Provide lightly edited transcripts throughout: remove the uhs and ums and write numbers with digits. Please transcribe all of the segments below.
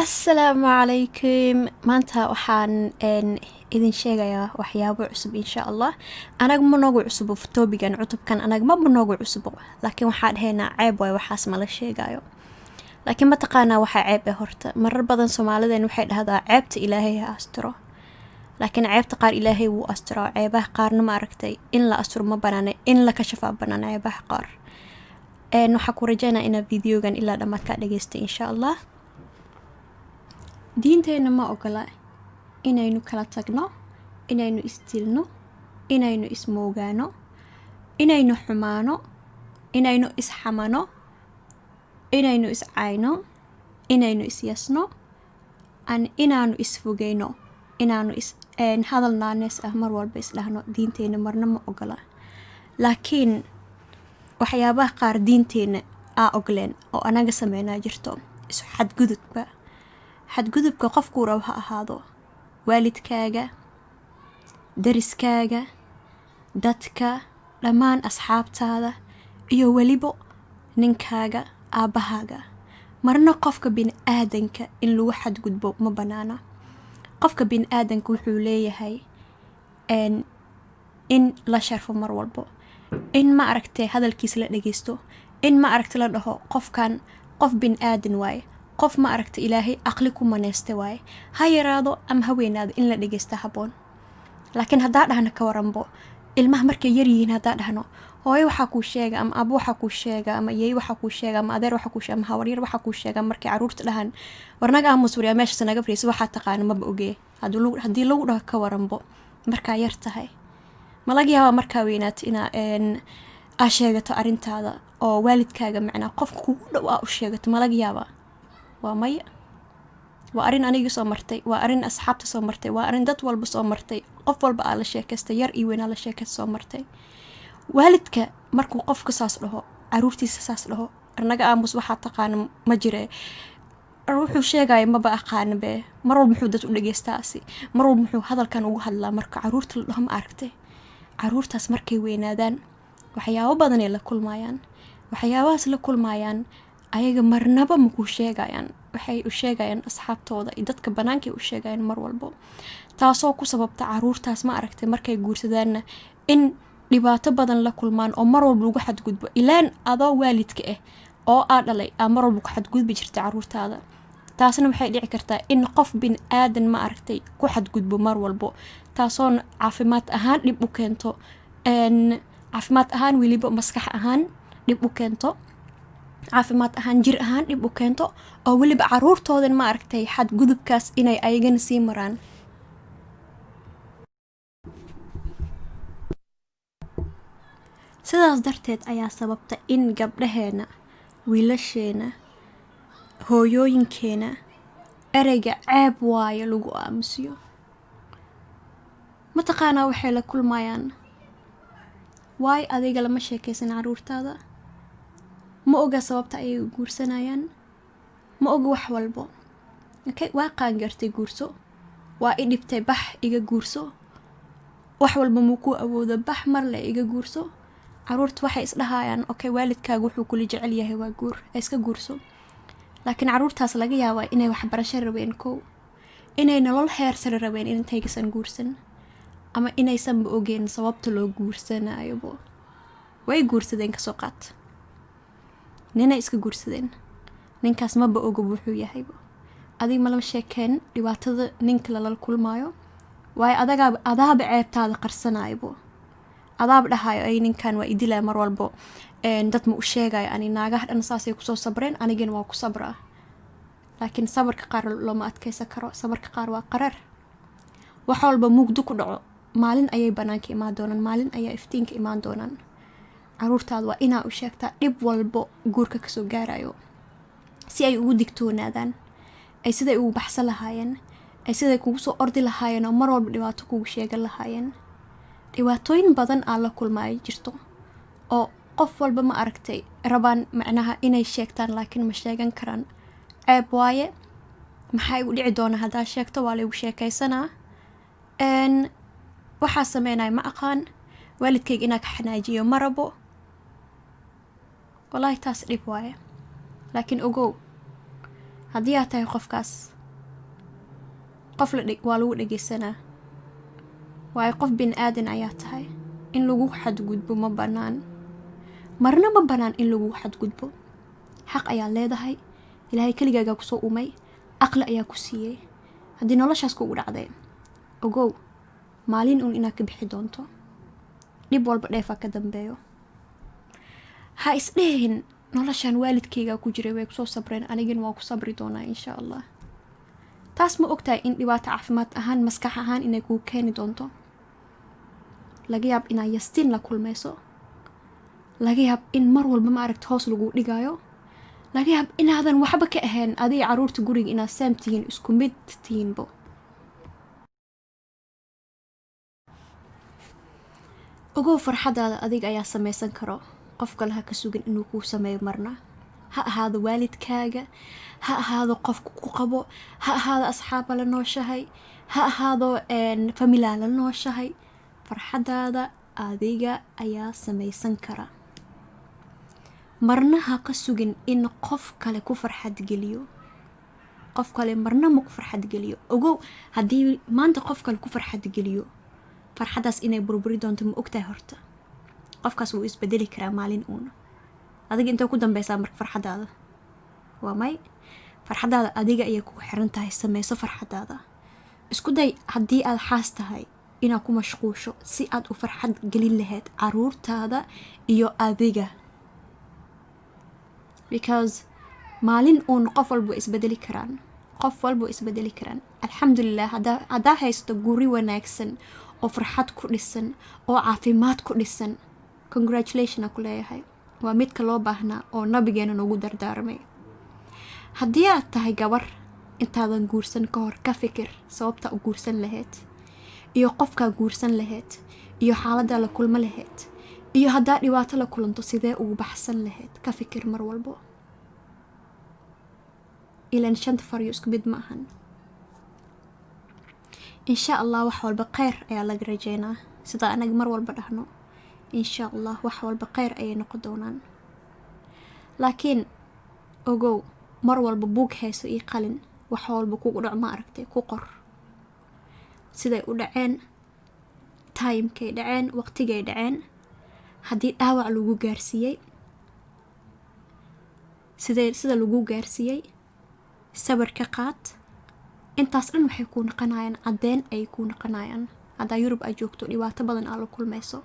asalaamu calaykum maanta waxaan idin sheegayaa waxyaabo cusub insha allah. anaga ma noogu cusubo topigan cutubkan anaga ma noogu cusubo, laakiin waxaan dhahaynaa ceeb waay waxaas mala sheegayo. laakiin ma taqaanaa waxaa ceeb ee horta marar badan soomaalideen waxay dhahdaa ceebta ilaahay ha astiro, laakiin ceebta qaar ilaahay wuu astiraa, ceebaha qaarna ma aragtay in la asturo ma banaane, in la kashafaa banaan ceebaha qaar. waxaa ku rajaynaa inaad videogan ilaa dhammaad kaa dhageystay insha allah. diinteena ma ogola inaynu kala tagno, inaynu isdilno, inaynu ismoogaano, inaynu xumaano, inaynu isxamano, inaynu iscayno, inaynu isyasno, inaanu isfogeyno, inaanu hadal naanees ah mar walba isdhahno. diinteena marna ma ogola, laakiin waxyaabaha qaar diinteena aa ogoleen oo anaga sameynaa jirto. isu xadgudubka qofkuu rabo ha ahaado, waalidkaaga, dariskaaga, dadka dhammaan asxaabtaada, iyo weliba ninkaaga, aabbahaaga. marna qofka biniaadanka in lagu xadgudbo ma banaana. qofka biniaadanka wuxuu leeyahay in la sharfo mar walbo, in ma aragtay hadalkiis la dhageysto, in ma aragtay la dhaho qofkan qof biniaadan waaye, qof ma aragta ilaahay aqli ku maneesta waaye, ha yaraado ama ha weynaado in la dhageysta haboon. laakiin haddaa dhahno ka waranbo ilmaha markay yaryihiin, haddaa dhahno hooyo waxaa kuu sheega ama abo waxaa kuu sheega ama yeey waxaa kuu sheega ama adeer waxaa kuu sheega ama hawaryar waxaa kuu sheega, markay caruurta dhahan warnaga aamus waryaa meeshaas naga fariiso waxaa taqaana maba ogee. haddii lagu dhaho ka waranbo markaa yar tahay, ma laga yaabaa markaa weynaata inaa aa sheegato arrintaada oo waalidkaaga macnaa qofka kugu dhow aa u sheegato, ma laga yaabaa? waa maya. waa arrin anigii soo martay, waa arrin asxaabta soo martay, waa arrin dad walba soo martay, qof walba aa la sheekaystay, yar iyo weyn aa la sheekaysta soo martay. waalidka markuu qofka saas dhaho, caruurtiisa saas dhaho, arnaga aamus waxaa taqaana ma jire, wuxuu sheegaya maba aqaana be, mar walba muxuu dad u dhageystaasi, mar walba muxuu hadalkan ugu hadlaa. marka caruurta la dhaho ma aragtay, caruurtaas markay weynaadaan waxyaabo badanay la kulmayaan. waxyaabahaas la kulmayaan ayaga marnaba makuu sheegayaan, waxay u sheegayaan asxaabtooda iyo dadka bannaankay u sheegayaan mar walbo, taasoo ku sababta caruurtaas ma aragtay markay guursadaanna in dhibaato badan la kulmaan oo mar walba lagu xadgudbo. ilaan adoo waalidka ah oo aa dhalay aa mar walba ku xadgudbi jirta caruurtaada. taasna waxay dhici kartaa in qof biniaadan ma aragtay ku xadgudbo mar walbo, taasoona caafimaad ahaan dhib u keento, caafimaad ahaan weliba maskax ahaan dhib u keento, caafimaad ahaan jir ahaan dhib u keento, oo weliba caruurtoodan ma aragtay xadgudubkaas inay ayagana sii maraan. sidaas darteed ayaa sababta in gabdhaheena, wiilasheena, hooyooyinkeena ereyga ceeb waayo lagu aamusiyo. mataqaanaa waxay la kulmayaan? waay adiga lama sheekaysan caruurtaada? ma oga sababta ayay u guursanayaan? ma oga wax walbo. okay, waa qaangartay guurso, waa i dhibtay bax iga guurso, wax walba muu ku awoodo bax marle iga guurso. caruurta waxay isdhahayaan okay, waalidkaaga wuxuu kula jecel yahay waa guur, iska guurso. laakiin caruurtaas laga yaabaa inay waxbarasho rabeen, kow inay nolol heer sare rabeen intaysan guursan, ama inaysanba ogeen sababta loo guursanayobo. way guursadeen kasoo qaat, ninay iska guursadeen, ninkaas maba oga wuxuu yahaybo. adig malama sheekeen dhibaatada ninka lala kulmaayo, waayo adaaba ceebtaada qarsanayobo. adaaba dhahayo ay ninkan waa idilaa mar walbo, dad ma u sheegayo, ani naagaha dhan saasay kusoo sabreen, anigana waa ku sabraa. laakiin sabarka qaar looma adkeysan karo, sabarka qaar waa qarar. wax walba mugdo ku dhaco, maalin ayay banaanka imaan doonaan, maalin ayaa iftiinka imaan doonaan. caruurtaada waa inaa u sheegtaa dhib walbo guurka kasoo gaarayo, si ay ugu digtoonaadaan, ay siday ugu baxsan lahaayeen, ay siday kugu soo ordi lahaayeen oo mar walba dhibaato kugu sheegan lahaayeen. dhibaatooyin badan aa la kulmaayo jirto oo qof walba ma aragtay rabaan macnaha inay sheegtaan, laakiin ma sheegan karaan. ceeb waaye, maxaa igu dhici doona haddaa sheegto? waa laygu sheekaysanaa, waxaa sameynaya ma aqaan, waalidkayga inaa ka xanaajiyo ma rabo. wallaahi taas dhib waaye. laakiin ogow, haddii aad tahay qofkaas qof waa lagu dhegeysanaa, waayo qof bin aadan ayaa tahay. in lagu xadgudbo ma banaan, marna ma banaan in lagu xadgudbo. xaq ayaa leedahay, ilaahay keligaagaa kusoo umay, aqli ayaa ku siiyey. haddii noloshaas kugu dhacday, ogow maalin uun inaad ka bixi doonto, dhib walba dheefaa ka dambeeyo. ha isdhehin noloshaan waalidkaygaa ku jiray way kusoo sabreen, anigana waa ku sabri doonaa insha allah. taas ma ogtahay in dhibaato caafimaad ahaan, maskax ahaan inay kuu keeni doonto. laga yaab inaad yastiin la kulmayso, laga yaab in mar walba ma aragta hoos lagu dhigayo, laga yaab inaadan waxba ka ahayn, adiga caruurta guriga inaad saam tihiin, isku mid tihiinbo. ogow farxadaada adiga ayaa samaysan karo, qof kale ha ka sugin inuu kuu sameeyo marna. ha ahaado waalidkaaga, ha ahaado qofka ku qabo, ha ahaado asxaaba la nooshahay, ha ahaado familaa la nooshahay. farxadaada adiga ayaa samaysan kara. marna ha ka sugin in qof kale ku farxad geliyo. qof kale marna ma ku farxad geliyo. ogow haddii maanta qof kale ku farxad geliyo, farxadaas inay burburi doonto ma ogtahay horta. qofkaas wuu isbedeli karaa maalin uuna. adiga intay ku dambeysaa marka farxadaada? waa may. farxadaada adiga ayay kugu xiran tahay. samayso farxadaada. isku day haddii aad xaas tahay inaad ku mashquusho si aad u farxad gelin lahayd caruurtaada iyo adiga, because maalin uun qof walba isbedeli karaan. qof walba isbedeli karaan. alxamdulilah haddaa haysto guri wanaagsan oo farxad ku dhisan oo caafimaad ku dhisan, congratulation ku leeyahay. waa midka loo baahnaa oo nabigeena noogu dardaarmay. haddii aad tahay gabar, intaadan guursan ka hor ka fikir sababta u guursan lahayd, iyo qofkaa guursan lahayd, iyo xaaladdaa la kulmo lahayd, iyo haddaa dhibaato la kulanto sidee ugu baxsan lahayd. ka fikir mar walbo. ilan shanta faryo isku mid ma ahan. insha allah wax walba kheyr ayaa laga rajeynaa. sida anaga mar walba dhahno, insha allah wax walba kheyr ayay noqon doonaan. laakiin ogow mar walba buug hayso iyo qalin, wax walba kugu dhac ma aragtay ku qor. siday u dhaceen, timekay dhaceen, waqtigay dhaceen, haddii dhaawac lagu gaarsiiyey, sida lagu gaarsiiyey, sawir ka qaad. intaas dhan waxay kuu noqonayaan caddeyn ay kuu noqonayaan. haddaa yurub aad joogto dhibaato badan aa la kulmayso.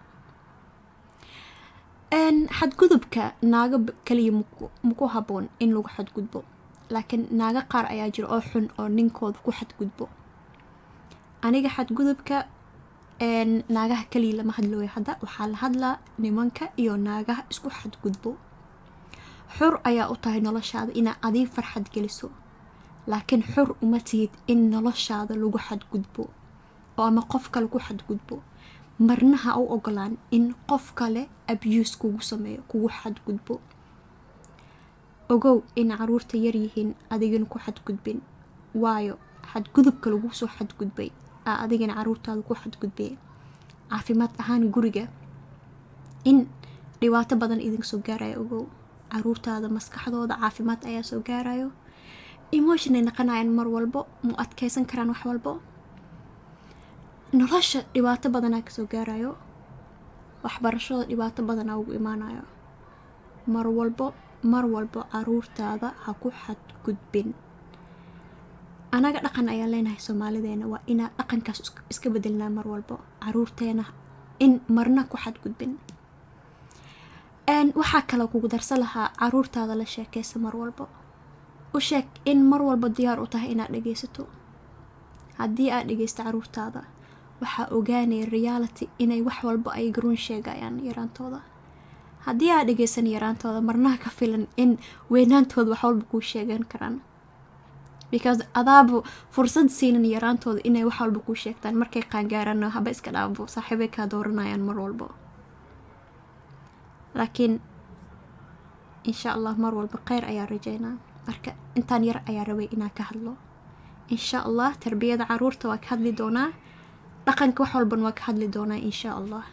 xadgudubka naaga kaliya maku haboon in lagu xadgudbo, laakiin naaga qaar ayaa jira oo xun oo ninkooda ku xadgudbo. aniga xadgudubka naagaha kaliya lama hadlooyo. hadda waxaa la hadlaa nimanka iyo naagaha isku xadgudbo. xur ayaa u tahay noloshaada inaad adiga farxad geliso, laakiin xur uma tihid in noloshaada lagu xadgudbo oo ama qof kale ku xadgudbo. marna ha u ogolaan in qof kale abuse kugu sameeyo, kugu xadgudbo. ogow in caruurta yar yihiin, adigana ku xadgudbin, waayo xadgudubka lagu soo xadgudbay aa adigana caruurtaada ku xadgudbay. caafimaad ahaan guriga in dhibaato badan idin soo gaarayo. ogow caruurtaada maskaxdooda caafimaad ayaa soo gaarayo. emotionay naqanayaan mar walbo, mu adkeysan karaan wax walbo. nolosha dhibaato badanaa kasoo gaarayo. waxbarashada dhibaato badanaa ugu imaanayo. mar walbo caruurtaada ha ku xadgudbin. anaga dhaqan ayaan leenahay soomaalideena, waa inaa dhaqankaas iska bedelnaa mar walbo. caruurteena in marna ku xadgudbin. waxaa kaloo kugu darsan lahaa caruurtaada la sheekeysa mar walbo. u sheeg in mar walba diyaar u tahay inaad dhegeysato. haddii aad dhegeysto caruurtaada, waxaa ogaanaya reality inay wax walba ay garuun sheegayaan yaraantooda. haddii aad dhegeysan yaraantooda, marnaha ka filan in weynaantooda wax walba kuu sheegan karaan, because adaaba fursad siinin yaraantooda inay wax walba kuu sheegtaan. markay qaangaaraan haba iska dhaabo, saaxiibay kaa dooranayaan mar walbo. laakiin insha allah mar walba kheyr ayaa rajeynaa. marka intaan yar ayaa rabay inaan ka hadlo. insha allah tarbiyada caruurta waa ka hadli doonaa, dhaqanka wax walban waa ka hadli doonaa insha allah.